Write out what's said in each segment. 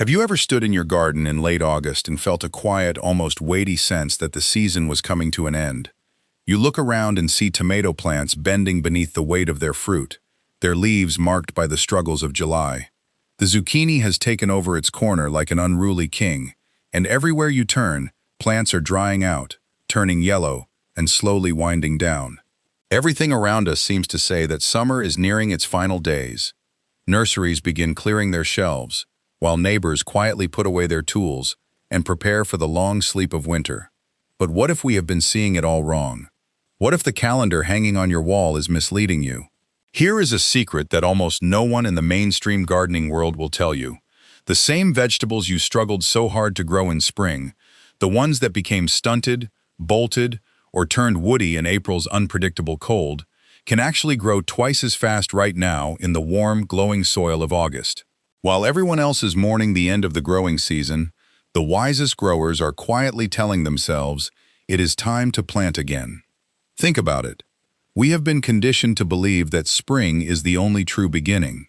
Have you ever stood in your garden in late August and felt a quiet, almost weighty sense that the season was coming to an end? You look around and see tomato plants bending beneath the weight of their fruit, their leaves marked by the struggles of July. The zucchini has taken over its corner like an unruly king, and everywhere you turn, plants are drying out, turning yellow, and slowly winding down. Everything around us seems to say that summer is nearing its final days. Nurseries begin clearing their shelves, while neighbors quietly put away their tools and prepare for the long sleep of winter. But what if we have been seeing it all wrong? What if the calendar hanging on your wall is misleading you? Here is a secret that almost no one in the mainstream gardening world will tell you. The same vegetables you struggled so hard to grow in spring, the ones that became stunted, bolted, or turned woody in April's unpredictable cold, can actually grow twice as fast right now in the warm, glowing soil of August. While everyone else is mourning the end of the growing season, the wisest growers are quietly telling themselves, it is time to plant again. Think about it. We have been conditioned to believe that spring is the only true beginning.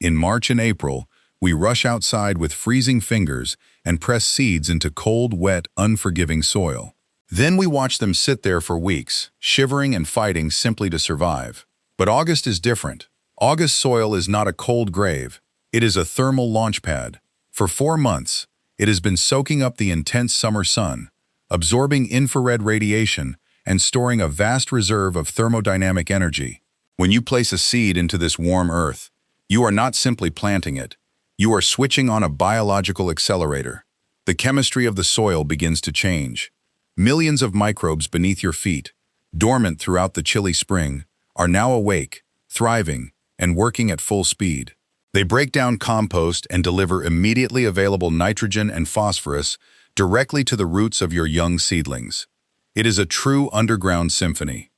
In March and April, we rush outside with freezing fingers and press seeds into cold, wet, unforgiving soil. Then we watch them sit there for weeks, shivering and fighting simply to survive. But August is different. August soil is not a cold grave. It is a thermal launch pad. For 4 months, it has been soaking up the intense summer sun, absorbing infrared radiation, and storing a vast reserve of thermodynamic energy. When you place a seed into this warm earth, you are not simply planting it. You are switching on a biological accelerator. The chemistry of the soil begins to change. Millions of microbes beneath your feet, dormant throughout the chilly spring, are now awake, thriving, and working at full speed. They break down compost and deliver immediately available nitrogen and phosphorus directly to the roots of your young seedlings. It is a true underground symphony.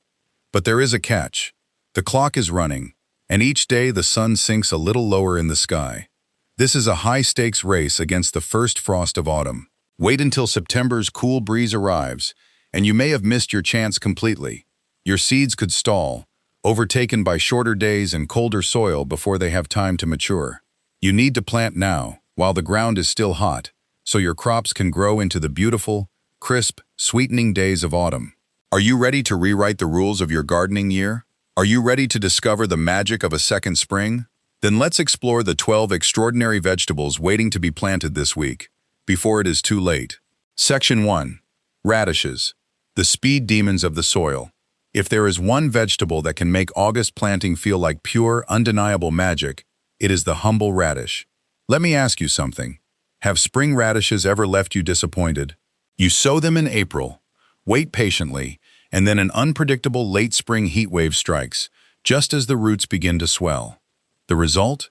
But there is a catch. The clock is running, and each day the sun sinks a little lower in the sky. This is a high-stakes race against the first frost of autumn. Wait until September's cool breeze arrives, and you may have missed your chance completely. Your seeds could stall, overtaken by shorter days and colder soil before they have time to mature. You need to plant now, while the ground is still hot, so your crops can grow into the beautiful, crisp, sweetening days of autumn. Are you ready to rewrite the rules of your gardening year? Are you ready to discover the magic of a second spring? Then let's explore the 12 extraordinary vegetables waiting to be planted this week, before it is too late. Section 1. Radishes, the speed demons of the soil. If there is one vegetable that can make August planting feel like pure, undeniable magic, it is the humble radish. Let me ask you something. Have spring radishes ever left you disappointed? You sow them in April, wait patiently, and then an unpredictable late spring heat wave strikes, just as the roots begin to swell. The result?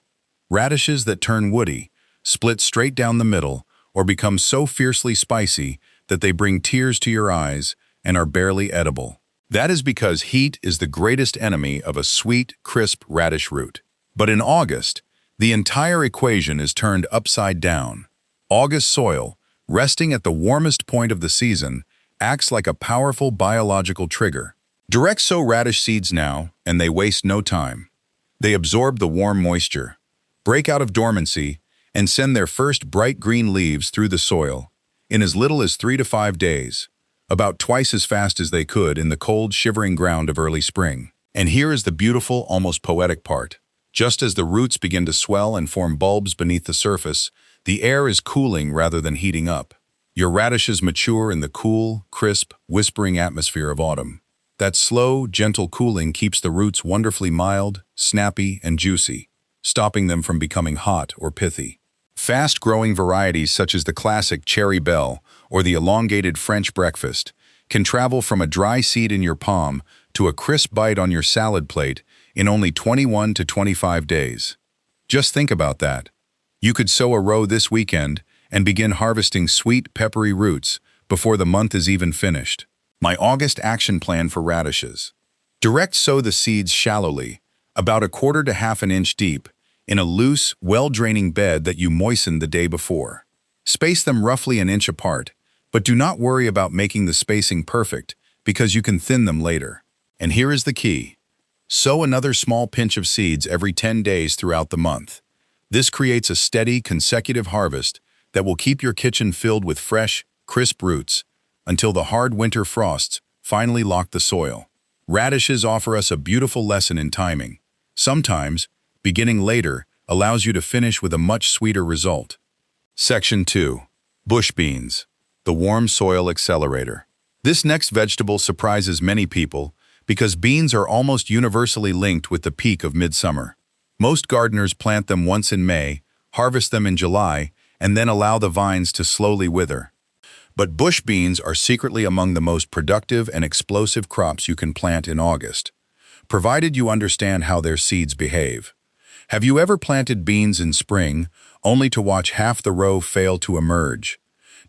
Radishes that turn woody, split straight down the middle, or become so fiercely spicy that they bring tears to your eyes and are barely edible. That is because heat is the greatest enemy of a sweet, crisp radish root. But in August, the entire equation is turned upside down. August soil, resting at the warmest point of the season, acts like a powerful biological trigger. Direct sow radish seeds now, and they waste no time. They absorb the warm moisture, break out of dormancy, and send their first bright green leaves through the soil in as little as 3 to 5 days, about twice as fast as they could in the cold, shivering ground of early spring. And here is the beautiful, almost poetic part. Just as the roots begin to swell and form bulbs beneath the surface, the air is cooling rather than heating up. Your radishes mature in the cool, crisp, whispering atmosphere of autumn. That slow, gentle cooling keeps the roots wonderfully mild, snappy, and juicy, stopping them from becoming hot or pithy. Fast-growing varieties such as the classic Cherry Belle or the elongated French breakfast can travel from a dry seed in your palm to a crisp bite on your salad plate in only 21 to 25 days. Just think about that. You could sow a row this weekend and begin harvesting sweet, peppery roots before the month is even finished. My August action plan for radishes. Direct sow the seeds shallowly, about 1/4 to 1/2 inch deep, in a loose, well-draining bed that you moistened the day before. Space them roughly 1 inch apart, but do not worry about making the spacing perfect because you can thin them later. And here is the key. Sow another small pinch of seeds every 10 days throughout the month. This creates a steady, consecutive harvest that will keep your kitchen filled with fresh, crisp roots until the hard winter frosts finally lock the soil. Radishes offer us a beautiful lesson in timing. Sometimes, beginning later allows you to finish with a much sweeter result. Section 2. Bush beans, the warm soil accelerator. This next vegetable surprises many people because beans are almost universally linked with the peak of midsummer. Most gardeners plant them once in May, harvest them in July, and then allow the vines to slowly wither. But bush beans are secretly among the most productive and explosive crops you can plant in August, provided you understand how their seeds behave. Have you ever planted beans in spring, only to watch half the row fail to emerge?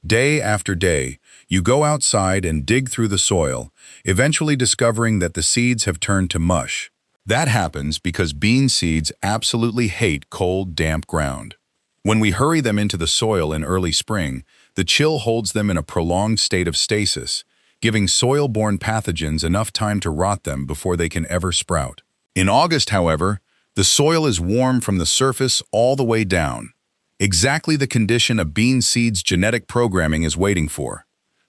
Day after day, you go outside and dig through the soil, eventually discovering that the seeds have turned to mush. That happens because bean seeds absolutely hate cold, damp ground. When we hurry them into the soil in early spring, the chill holds them in a prolonged state of stasis, giving soil-borne pathogens enough time to rot them before they can ever sprout. In August, however, the soil is warm from the surface all the way down. Exactly the condition a bean seed's genetic programming is waiting for.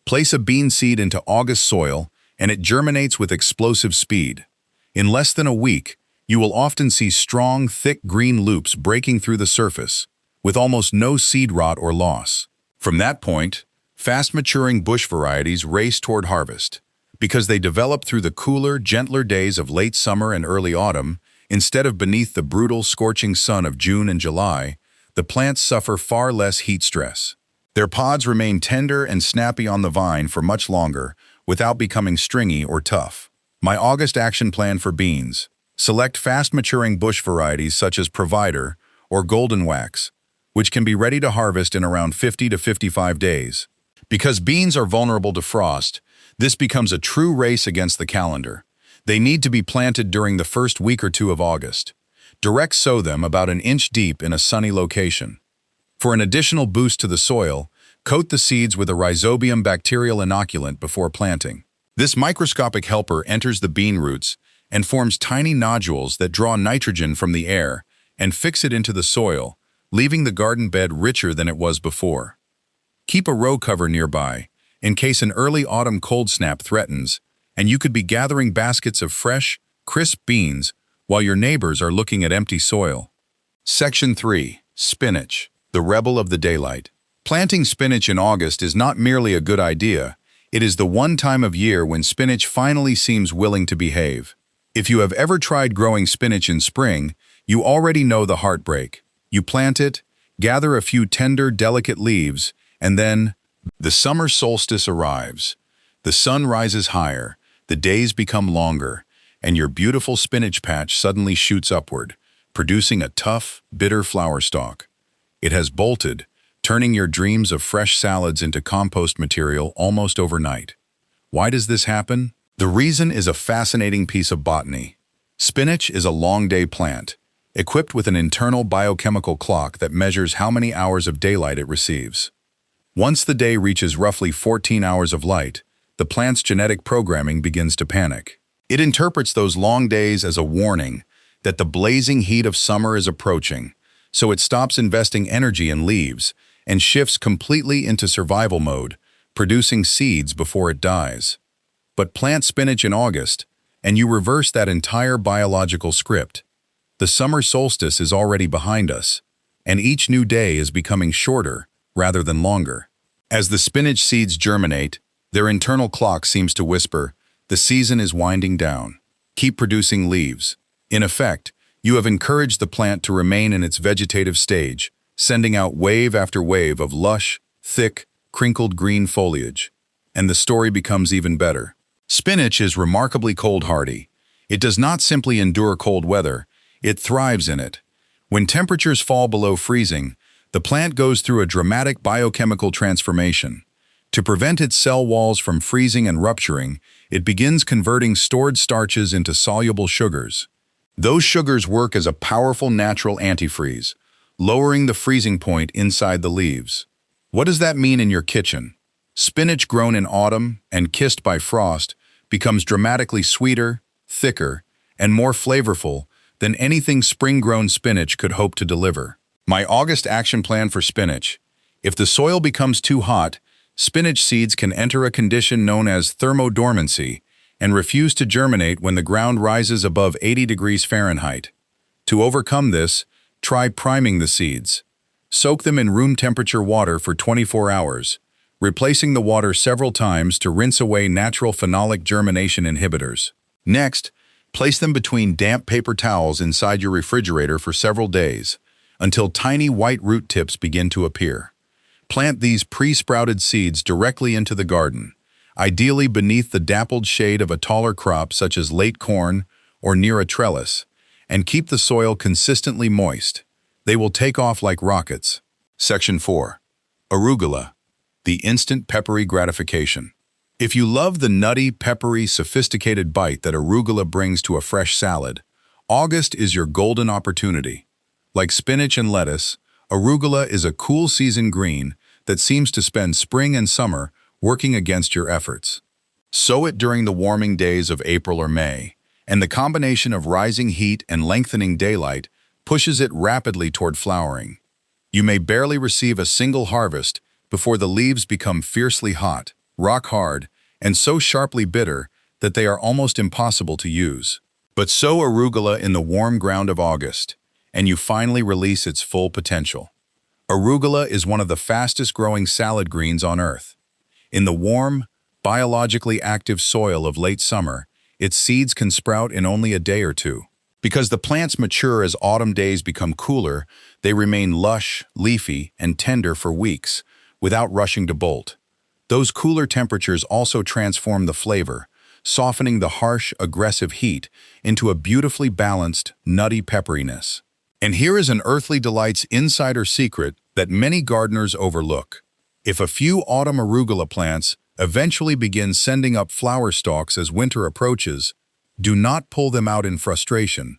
Place a bean seed into August soil, and it germinates with explosive speed. In less than a week, you will often see strong, thick green loops breaking through the surface, with almost no seed rot or loss. From that point, fast-maturing bush varieties race toward harvest. Because they develop through the cooler, gentler days of late summer and early autumn, instead of beneath the brutal, scorching sun of June and July, the plants suffer far less heat stress. Their pods remain tender and snappy on the vine for much longer, without becoming stringy or tough. My August action plan for beans. Select fast-maturing bush varieties such as Provider or Golden Wax, which can be ready to harvest in around 50 to 55 days. Because beans are vulnerable to frost, this becomes a true race against the calendar. They need to be planted during the first week or two of August. Direct sow them about an inch deep in a sunny location. For an additional boost to the soil, coat the seeds with a rhizobium bacterial inoculant before planting. This microscopic helper enters the bean roots and forms tiny nodules that draw nitrogen from the air and fix it into the soil, leaving the garden bed richer than it was before. Keep a row cover nearby, in case an early autumn cold snap threatens, and you could be gathering baskets of fresh, crisp beans while your neighbors are looking at empty soil. Section 3. Spinach, the rebel of the daylight. Planting spinach in August is not merely a good idea, it is the one time of year when spinach finally seems willing to behave. If you have ever tried growing spinach in spring, you already know the heartbreak. You plant it, gather a few tender, delicate leaves, and then the summer solstice arrives. The sun rises higher, the days become longer, and your beautiful spinach patch suddenly shoots upward, producing a tough, bitter flower stalk. It has bolted, turning your dreams of fresh salads into compost material almost overnight. Why does this happen? The reason is a fascinating piece of botany. Spinach is a long-day plant, equipped with an internal biochemical clock that measures how many hours of daylight it receives. Once the day reaches roughly 14 hours of light, the plant's genetic programming begins to panic. It interprets those long days as a warning that the blazing heat of summer is approaching, so it stops investing energy in leaves and shifts completely into survival mode, producing seeds before it dies. But plant spinach in August, and you reverse that entire biological script. The summer solstice is already behind us, and each new day is becoming shorter rather than longer. As the spinach seeds germinate, their internal clock seems to whisper, "The season is winding down. Keep producing leaves." In effect, you have encouraged the plant to remain in its vegetative stage, sending out wave after wave of lush, thick, crinkled green foliage. And the story becomes even better. Spinach is remarkably cold-hardy. It does not simply endure cold weather, it thrives in it. When temperatures fall below freezing, the plant goes through a dramatic biochemical transformation. To prevent its cell walls from freezing and rupturing, it begins converting stored starches into soluble sugars. Those sugars work as a powerful natural antifreeze, lowering the freezing point inside the leaves. What does that mean in your kitchen? Spinach grown in autumn and kissed by frost becomes dramatically sweeter, thicker, and more flavorful than anything spring-grown spinach could hope to deliver. My August action plan for spinach. If the soil becomes too hot, spinach seeds can enter a condition known as thermodormancy and refuse to germinate when the ground rises above 80 degrees Fahrenheit. To overcome this, try priming the seeds. Soak them in room temperature water for 24 hours, replacing the water several times to rinse away natural phenolic germination inhibitors. Next, place them between damp paper towels inside your refrigerator for several days, until tiny white root tips begin to appear. Plant these pre-sprouted seeds directly into the garden, ideally beneath the dappled shade of a taller crop such as late corn or near a trellis, and keep the soil consistently moist. They will take off like rockets. Section 4. Arugula, the instant peppery gratification. If you love the nutty, peppery, sophisticated bite that arugula brings to a fresh salad, August is your golden opportunity. Like spinach and lettuce, arugula is a cool season green that seems to spend spring and summer working against your efforts. Sow it during the warming days of April or May, and the combination of rising heat and lengthening daylight pushes it rapidly toward flowering. You may barely receive a single harvest before the leaves become fiercely hot, rock hard, and so sharply bitter that they are almost impossible to use. But sow arugula in the warm ground of August, and you finally release its full potential. Arugula is one of the fastest-growing salad greens on Earth. In the warm, biologically active soil of late summer, its seeds can sprout in only a day or two. Because the plants mature as autumn days become cooler, they remain lush, leafy, and tender for weeks, without rushing to bolt. Those cooler temperatures also transform the flavor, softening the harsh, aggressive heat into a beautifully balanced, nutty pepperiness. And here is an Earthly Delights insider secret that many gardeners overlook. If a few autumn arugula plants eventually begin sending up flower stalks as winter approaches, do not pull them out in frustration.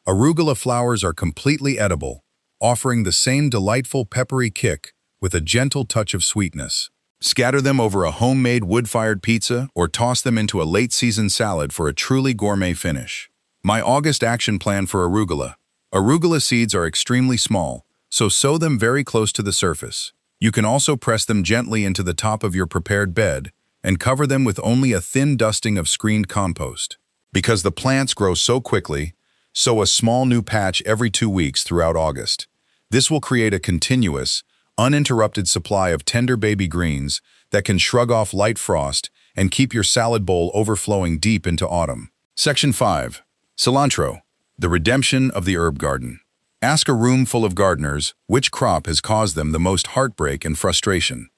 Arugula flowers are completely edible, offering the same delightful peppery kick with a gentle touch of sweetness. Scatter them over a homemade wood-fired pizza or toss them into a late-season salad for a truly gourmet finish. My August action plan for arugula. Arugula seeds are extremely small, so sow them very close to the surface. You can also press them gently into the top of your prepared bed and cover them with only a thin dusting of screened compost. Because the plants grow so quickly, sow a small new patch every 2 weeks throughout August. This will create a continuous, uninterrupted supply of tender baby greens that can shrug off light frost and keep your salad bowl overflowing deep into autumn. Section 5. Cilantro, the redemption of the herb garden. Ask a room full of gardeners which crop has caused them the most heartbreak and frustration,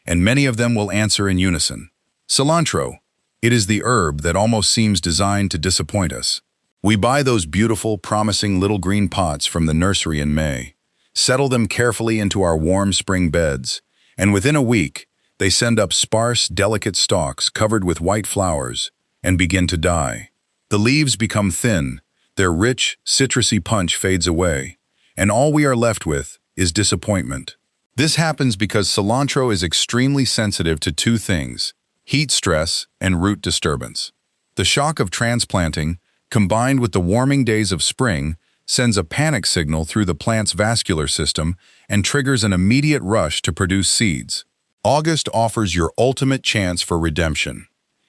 and many of them will answer in unison. Cilantro. It is the herb that almost seems designed to disappoint us. We buy those beautiful, promising little green pots from the nursery in May, settle them carefully into our warm spring beds, and within a week, they send up sparse, delicate stalks covered with white flowers and begin to die. The leaves become thin, their rich, citrusy punch fades away, and all we are left with is disappointment. This happens because cilantro is extremely sensitive to two things: heat stress and root disturbance. The shock of transplanting, combined with the warming days of spring, sends a panic signal through the plant's vascular system and triggers an immediate rush to produce seeds. August offers your ultimate chance for redemption.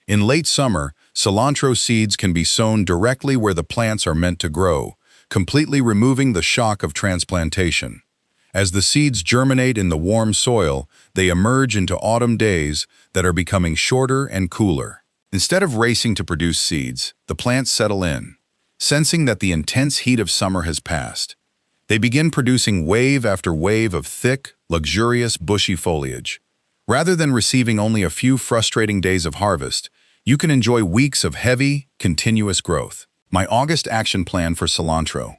In late summer, cilantro seeds can be sown directly where the plants are meant to grow, completely removing the shock of transplantation. As the seeds germinate in the warm soil, they emerge into autumn days that are becoming shorter and cooler. Instead of racing to produce seeds, the plants settle in. Sensing that the intense heat of summer has passed, they begin producing wave after wave of thick, luxurious, bushy foliage. Rather than receiving only a few frustrating days of harvest, you can enjoy weeks of heavy, continuous growth. My August action plan for cilantro.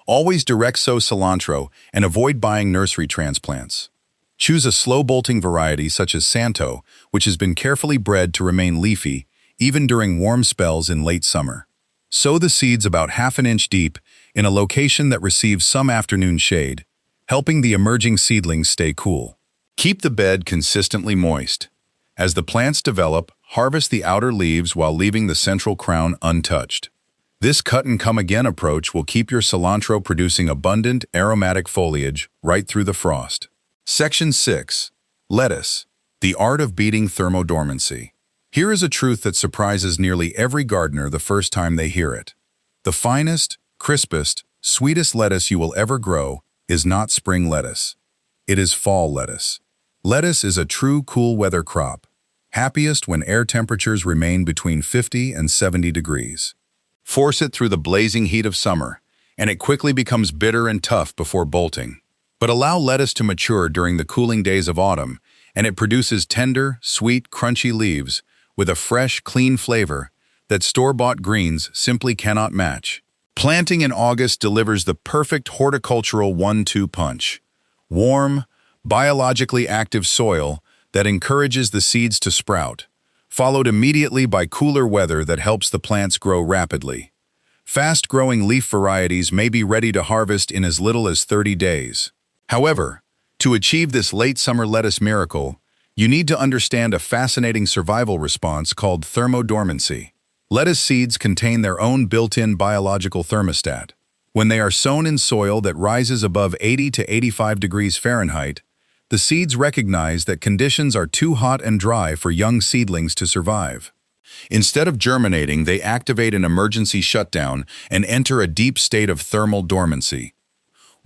Always direct sow cilantro and avoid buying nursery transplants. Choose a slow-bolting variety such as Santo, which has been carefully bred to remain leafy, even during warm spells in late summer. Sow the seeds about ½ inch deep in a location that receives some afternoon shade, helping the emerging seedlings stay cool. Keep the bed consistently moist. As the plants develop, harvest the outer leaves while leaving the central crown untouched. This cut-and-come-again approach will keep your cilantro producing abundant, aromatic foliage right through the frost. Section 6. Lettuce. The art of beating thermodormancy. Here is a truth that surprises nearly every gardener the first time they hear it. The finest, crispest, sweetest lettuce you will ever grow is not spring lettuce. It is fall lettuce. Lettuce is a true cool weather crop, happiest when air temperatures remain between 50 and 70 degrees. Force it through the blazing heat of summer, and it quickly becomes bitter and tough before bolting. But allow lettuce to mature during the cooling days of autumn, and it produces tender, sweet, crunchy leaves with a fresh, clean flavor that store-bought greens simply cannot match. Planting in August delivers the perfect horticultural 1-2 punch. Warm, biologically active soil that encourages the seeds to sprout, followed immediately by cooler weather that helps the plants grow rapidly. Fast-growing leaf varieties may be ready to harvest in as little as 30 days. However, to achieve this late summer lettuce miracle, you need to understand a fascinating survival response called thermodormancy. Lettuce seeds contain their own built-in biological thermostat. When they are sown in soil that rises above 80 to 85 degrees Fahrenheit, the seeds recognize that conditions are too hot and dry for young seedlings to survive. Instead of germinating, they activate an emergency shutdown and enter a deep state of thermal dormancy.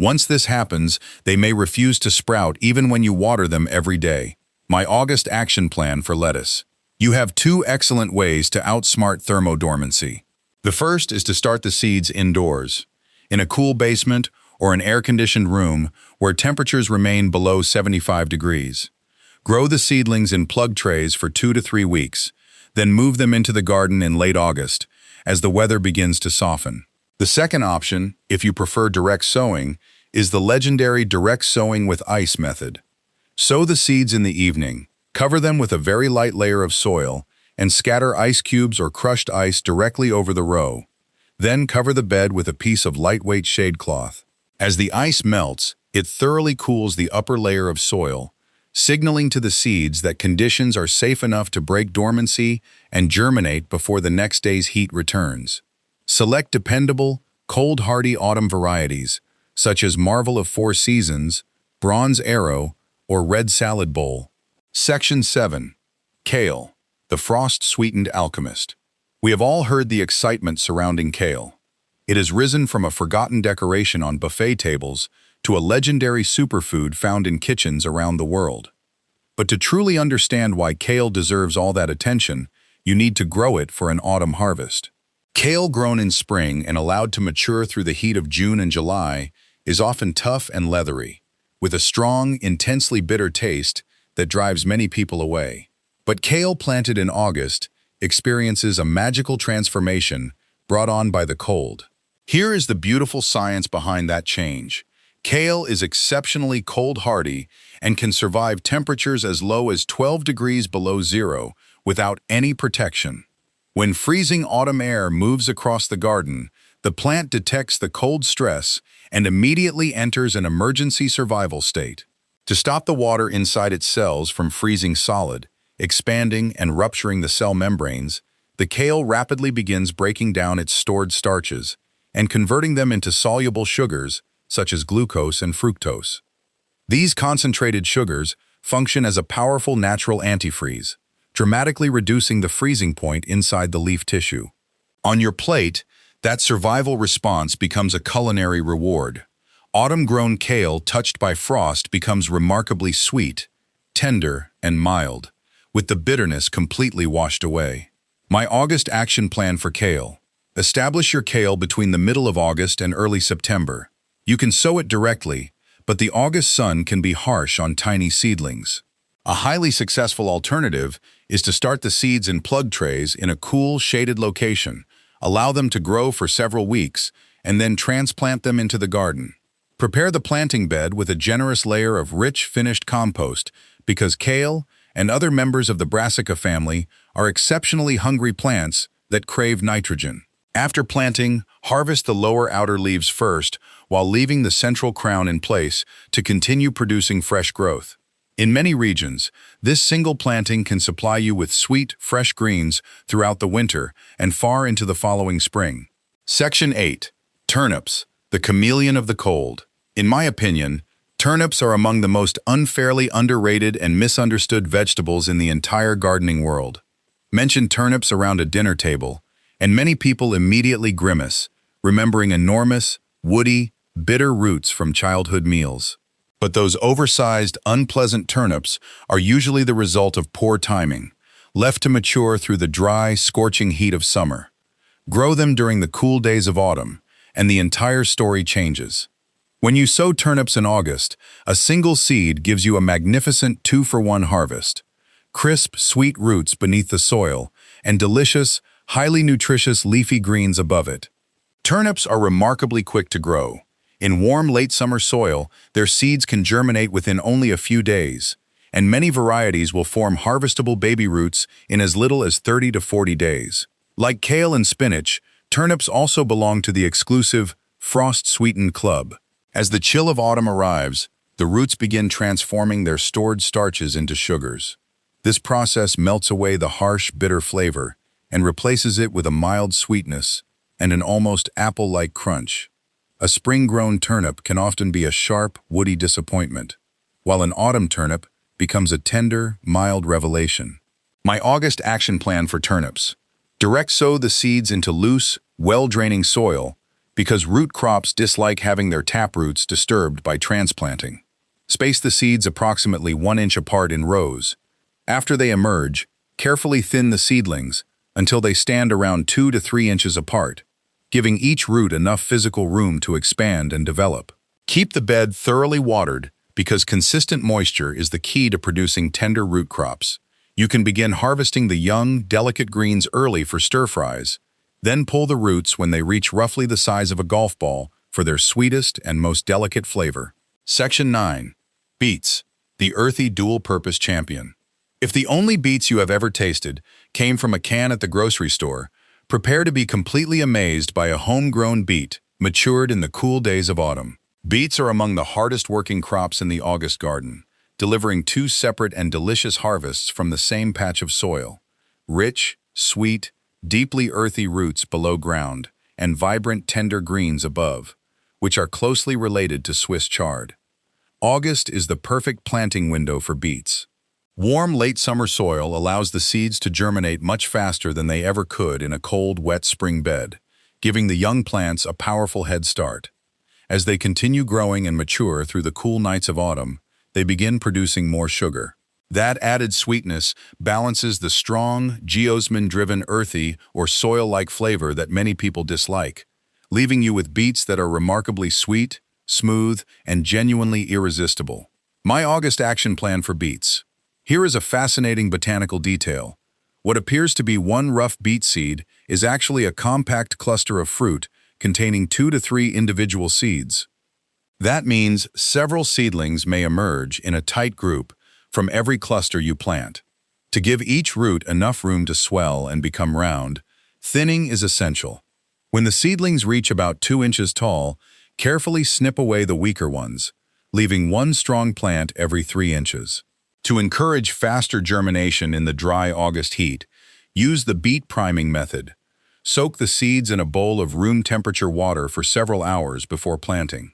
Once this happens, they may refuse to sprout even when you water them every day. My August action plan for lettuce. You have 2 excellent ways to outsmart thermodormancy. The first is to start the seeds indoors, in a cool basement or an air-conditioned room where temperatures remain below 75 degrees. Grow the seedlings in plug trays for 2 to 3 weeks, then move them into the garden in late August as the weather begins to soften. The second option, if you prefer direct sowing, is the legendary direct sowing with ice method. Sow the seeds in the evening, cover them with a very light layer of soil, and scatter ice cubes or crushed ice directly over the row. Then cover the bed with a piece of lightweight shade cloth. As the ice melts, it thoroughly cools the upper layer of soil, signaling to the seeds that conditions are safe enough to break dormancy and germinate before the next day's heat returns. Select dependable, cold-hardy autumn varieties, such as Marvel of 4 Seasons, Bronze Arrow, or Red Salad Bowl. Section 7. Kale, the frost-sweetened alchemist. We have all heard the excitement surrounding kale. It has risen from a forgotten decoration on buffet tables to a legendary superfood found in kitchens around the world. But to truly understand why kale deserves all that attention, you need to grow it for an autumn harvest. Kale grown in spring and allowed to mature through the heat of June and July is often tough and leathery, with a strong, intensely bitter taste that drives many people away. But kale planted in August experiences a magical transformation brought on by the cold. Here is the beautiful science behind that change. Kale is exceptionally cold-hardy and can survive temperatures as low as 12 degrees below zero without any protection. When freezing autumn air moves across the garden, the plant detects the cold stress and immediately enters an emergency survival state. To stop the water inside its cells from freezing solid, expanding and rupturing the cell membranes, the kale rapidly begins breaking down its stored starches and converting them into soluble sugars such as glucose and fructose. These concentrated sugars function as a powerful natural antifreeze, dramatically reducing the freezing point inside the leaf tissue. On your plate, that survival response becomes a culinary reward. Autumn-grown kale touched by frost becomes remarkably sweet, tender, and mild, with the bitterness completely washed away. My August action plan for kale. Establish your kale between the middle of August and early September. You can sow it directly, but the August sun can be harsh on tiny seedlings. A highly successful alternative is to start the seeds in plug trays in a cool, shaded location, allow them to grow for several weeks, and then transplant them into the garden. Prepare the planting bed with a generous layer of rich, finished compost because kale and other members of the brassica family are exceptionally hungry plants that crave nitrogen. After planting, harvest the lower outer leaves first while leaving the central crown in place to continue producing fresh growth. In many regions, this single planting can supply you with sweet, fresh greens throughout the winter and far into the following spring. Section 8. Turnips, the chameleon of the cold. In my opinion, turnips are among the most unfairly underrated and misunderstood vegetables in the entire gardening world. Mention turnips around a dinner table, and many people immediately grimace, remembering enormous, woody, bitter roots from childhood meals. But those oversized, unpleasant turnips are usually the result of poor timing, left to mature through the dry, scorching heat of summer. Grow them during the cool days of autumn, and the entire story changes. When you sow turnips in August, a single seed gives you a magnificent 2-for-1 harvest. Crisp, sweet roots beneath the soil, and delicious, highly nutritious leafy greens above it. Turnips are remarkably quick to grow. In warm late summer soil, their seeds can germinate within only a few days, and many varieties will form harvestable baby roots in as little as 30 to 40 days. Like kale and spinach, turnips also belong to the exclusive frost-sweetened club. As the chill of autumn arrives, the roots begin transforming their stored starches into sugars. This process melts away the harsh, bitter flavor and replaces it with a mild sweetness and an almost apple-like crunch. A spring-grown turnip can often be a sharp, woody disappointment, while an autumn turnip becomes a tender, mild revelation. My August action plan for turnips. Direct sow the seeds into loose, well-draining soil because root crops dislike having their taproots disturbed by transplanting. Space the seeds approximately 1 inch apart in rows. After they emerge, carefully thin the seedlings until they stand around 2 to 3 inches apart, giving each root enough physical room to expand and develop. Keep the bed thoroughly watered because consistent moisture is the key to producing tender root crops. You can begin harvesting the young, delicate greens early for stir-fries, then pull the roots when they reach roughly the size of a golf ball for their sweetest and most delicate flavor. Section 9. Beets, the earthy dual-purpose champion. If the only beets you have ever tasted came from a can at the grocery store, prepare to be completely amazed by a homegrown beet matured in the cool days of autumn. Beets are among the hardest-working crops in the August garden, delivering 2 separate and delicious harvests from the same patch of soil. Rich, sweet, deeply earthy roots below ground, and vibrant, tender greens above, which are closely related to Swiss chard. August is the perfect planting window for beets. Warm, late summer soil allows the seeds to germinate much faster than they ever could in a cold, wet spring bed, giving the young plants a powerful head start. As they continue growing and mature through the cool nights of autumn, they begin producing more sugar. That added sweetness balances the strong, geosmin-driven earthy or soil-like flavor that many people dislike, leaving you with beets that are remarkably sweet, smooth, and genuinely irresistible. My August action plan for beets. Here is a fascinating botanical detail. What appears to be one rough beet seed is actually a compact cluster of fruit containing 2 to 3 individual seeds. That means several seedlings may emerge in a tight group from every cluster you plant. To give each root enough room to swell and become round, thinning is essential. When the seedlings reach about 2 inches tall, carefully snip away the weaker ones, leaving one strong plant every 3 inches. To encourage faster germination in the dry August heat, use the beet priming method. Soak the seeds in a bowl of room-temperature water for several hours before planting.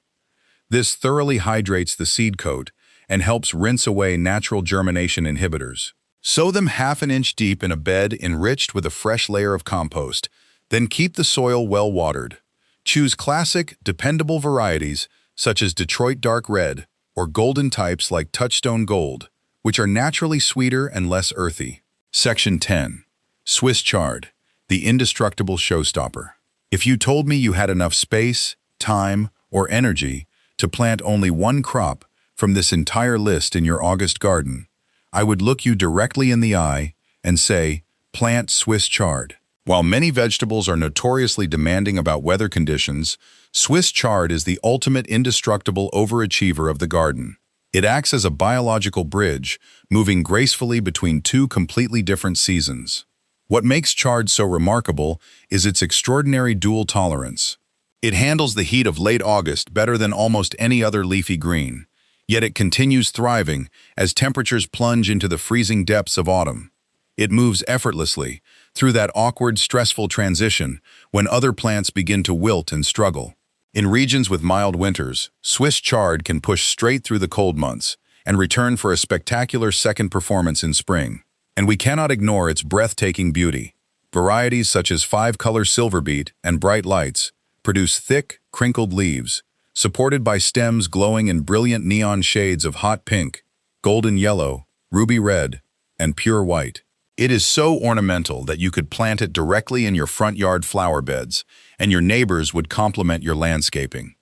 This thoroughly hydrates the seed coat and helps rinse away natural germination inhibitors. Sow them 1/2 inch deep in a bed enriched with a fresh layer of compost, then keep the soil well watered. Choose classic, dependable varieties such as Detroit Dark Red or golden types like Touchstone Gold, which are naturally sweeter and less earthy. Section 10. Swiss chard, the indestructible showstopper. If you told me you had enough space, time, or energy to plant only one crop from this entire list in your August garden, I would look you directly in the eye and say, plant Swiss chard. While many vegetables are notoriously demanding about weather conditions, Swiss chard is the ultimate indestructible overachiever of the garden. It acts as a biological bridge, moving gracefully between 2 completely different seasons. What makes chard so remarkable is its extraordinary dual tolerance. It handles the heat of late August better than almost any other leafy green, yet it continues thriving as temperatures plunge into the freezing depths of autumn. It moves effortlessly through that awkward, stressful transition when other plants begin to wilt and struggle. In regions with mild winters, Swiss chard can push straight through the cold months and return for a spectacular second performance in spring. And we cannot ignore its breathtaking beauty. Varieties such as five-color silver beet and bright lights produce thick, crinkled leaves, supported by stems glowing in brilliant neon shades of hot pink, golden yellow, ruby red, and pure white. It is so ornamental that you could plant it directly in your front yard flower beds, and your neighbors would complement your landscaping.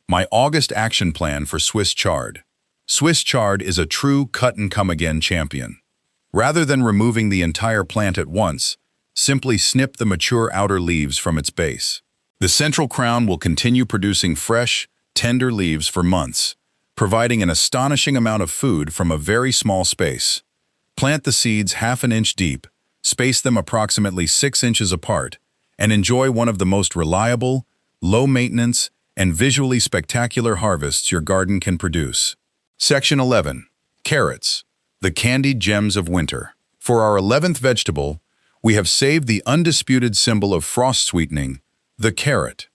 My August action plan for Swiss chard. Swiss chard is a true cut-and-come-again champion. Rather than removing the entire plant at once, simply snip the mature outer leaves from its base. The central crown will continue producing fresh, tender leaves for months, providing an astonishing amount of food from a very small space. Plant the seeds half an inch deep, space them approximately 6 inches apart, and enjoy one of the most reliable, low-maintenance, and visually spectacular harvests your garden can produce. Section 11. Carrots, the candied gems of winter. For our 11th vegetable, we have saved the undisputed symbol of frost sweetening, the carrot.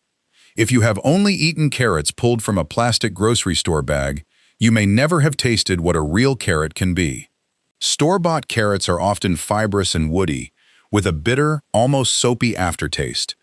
If you have only eaten carrots pulled from a plastic grocery store bag, you may never have tasted what a real carrot can be. Store-bought carrots are often fibrous and woody, with a bitter, almost soapy aftertaste.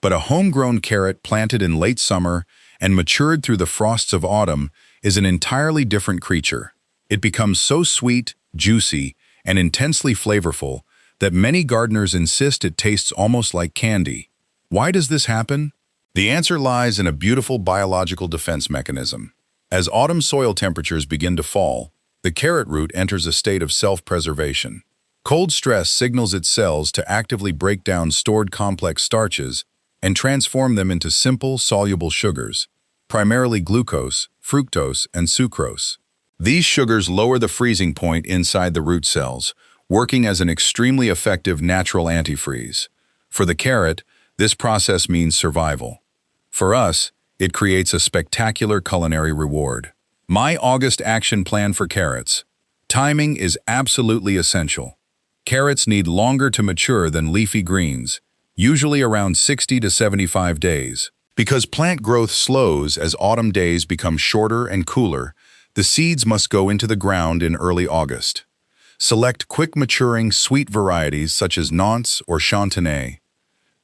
But a homegrown carrot planted in late summer and matured through the frosts of autumn is an entirely different creature. It becomes so sweet, juicy, and intensely flavorful that many gardeners insist it tastes almost like candy. Why does this happen? The answer lies in a beautiful biological defense mechanism. As autumn soil temperatures begin to fall, the carrot root enters a state of self-preservation. Cold stress signals its cells to actively break down stored complex starches and transform them into simple, soluble sugars, primarily glucose, fructose, and sucrose. These sugars lower the freezing point inside the root cells, working as an extremely effective natural antifreeze. For the carrot, this process means survival. For us, it creates a spectacular culinary reward. My August action plan for carrots. Timing is absolutely essential. Carrots need longer to mature than leafy greens, usually around 60 to 75 days. Because plant growth slows as autumn days become shorter and cooler, the seeds must go into the ground in early August. Select quick-maturing, sweet varieties such as Nantes or Chantenay.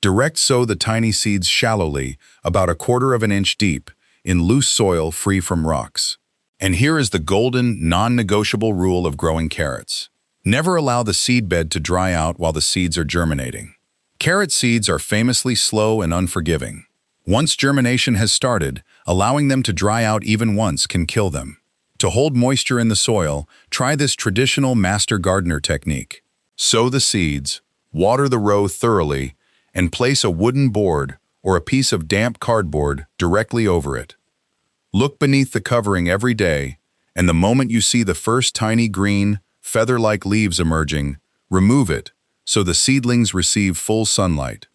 Direct sow the tiny seeds shallowly, about 1/4 of an inch deep, in loose soil free from rocks. And here is the golden, non-negotiable rule of growing carrots. Never allow the seedbed to dry out while the seeds are germinating. Carrot seeds are famously slow and unforgiving. Once germination has started, allowing them to dry out even once can kill them. To hold moisture in the soil, try this traditional master gardener technique. Sow the seeds, water the row thoroughly, and place a wooden board or a piece of damp cardboard directly over it. Look beneath the covering every day, and the moment you see the first tiny green, feather-like leaves emerging, remove it so the seedlings receive full sunlight.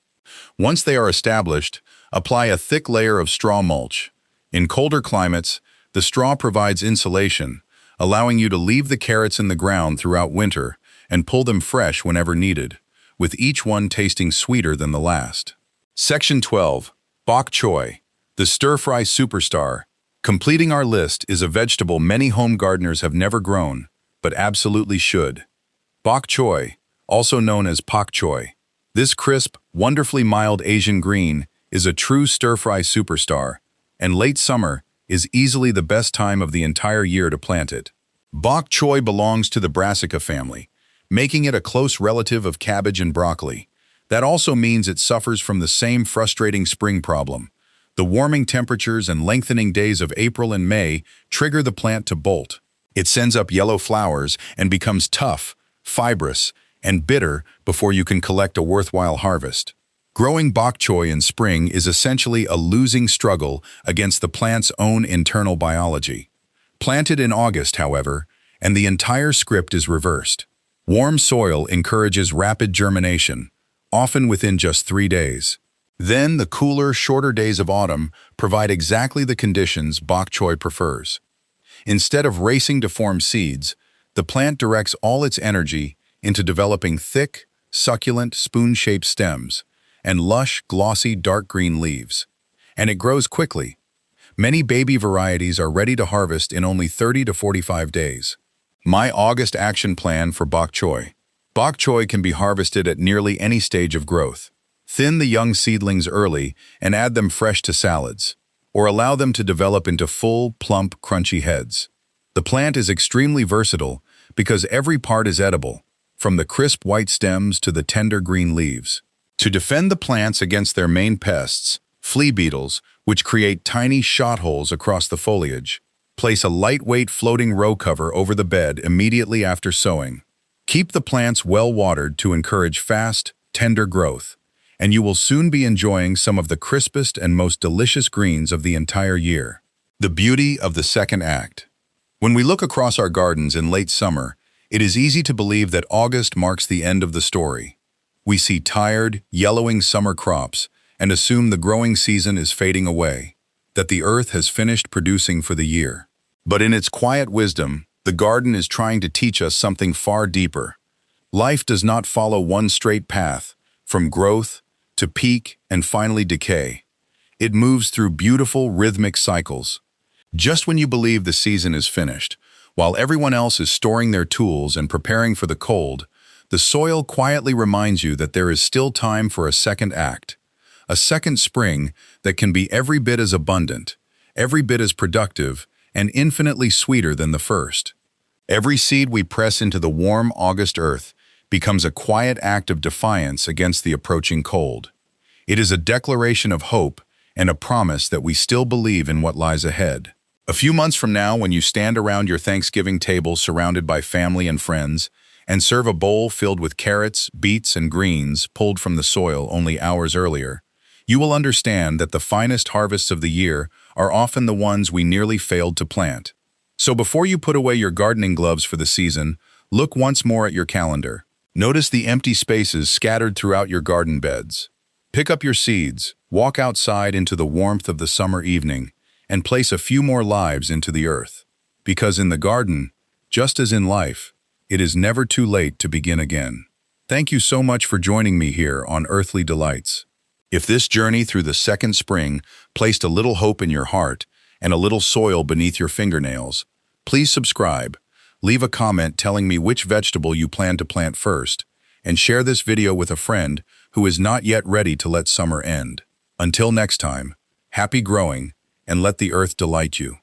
Once they are established, apply a thick layer of straw mulch. In colder climates, the straw provides insulation, allowing you to leave the carrots in the ground throughout winter and pull them fresh whenever needed, with each one tasting sweeter than the last. Section 12. Bok choy, the stir-fry superstar. Completing our list is a vegetable many home gardeners have never grown, but absolutely should. Bok choy, also known as pak choy. This crisp, wonderfully mild Asian green is a true stir-fry superstar, and late summer is easily the best time of the entire year to plant it. Bok choy belongs to the brassica family, making it a close relative of cabbage and broccoli. That also means it suffers from the same frustrating spring problem. The warming temperatures and lengthening days of April and May trigger the plant to bolt. It sends up yellow flowers and becomes tough, fibrous, and bitter before you can collect a worthwhile harvest. Growing bok choy in spring is essentially a losing struggle against the plant's own internal biology. Planted in August, however, and the entire script is reversed. Warm soil encourages rapid germination, often within just 3 days. Then the cooler, shorter days of autumn provide exactly the conditions bok choy prefers. Instead of racing to form seeds, the plant directs all its energy into developing thick, succulent, spoon-shaped stems, and lush, glossy, dark green leaves. And it grows quickly. Many baby varieties are ready to harvest in only 30 to 45 days. My August action plan for bok choy. Bok choy can be harvested at nearly any stage of growth. Thin the young seedlings early and add them fresh to salads, or allow them to develop into full, plump, crunchy heads. The plant is extremely versatile because every part is edible, from the crisp white stems to the tender green leaves. To defend the plants against their main pests, flea beetles, which create tiny shot holes across the foliage, place a lightweight floating row cover over the bed immediately after sowing. Keep the plants well watered to encourage fast, tender growth, and you will soon be enjoying some of the crispest and most delicious greens of the entire year. The beauty of the second act. When we look across our gardens in late summer, it is easy to believe that August marks the end of the story. We see tired, yellowing summer crops and assume the growing season is fading away, that the earth has finished producing for the year. But in its quiet wisdom, the garden is trying to teach us something far deeper. Life does not follow one straight path, from growth to peak and finally decay. It moves through beautiful, rhythmic cycles. Just when you believe the season is finished, while everyone else is storing their tools and preparing for the cold, the soil quietly reminds you that there is still time for a second act, a second spring that can be every bit as abundant, every bit as productive, and infinitely sweeter than the first. Every seed we press into the warm August earth becomes a quiet act of defiance against the approaching cold. It is a declaration of hope and a promise that we still believe in what lies ahead. A few months from now, when you stand around your Thanksgiving table surrounded by family and friends and serve a bowl filled with carrots, beets, and greens pulled from the soil only hours earlier, you will understand that the finest harvests of the year are often the ones we nearly failed to plant. So before you put away your gardening gloves for the season, look once more at your calendar. Notice the empty spaces scattered throughout your garden beds. Pick up your seeds, walk outside into the warmth of the summer evening, and place a few more lives into the earth. Because in the garden, just as in life, it is never too late to begin again. Thank you so much for joining me here on Earthly Delights. If this journey through the second spring placed a little hope in your heart and a little soil beneath your fingernails, please subscribe, leave a comment telling me which vegetable you plan to plant first, and share this video with a friend who is not yet ready to let summer end. Until next time, happy growing, and let the earth delight you.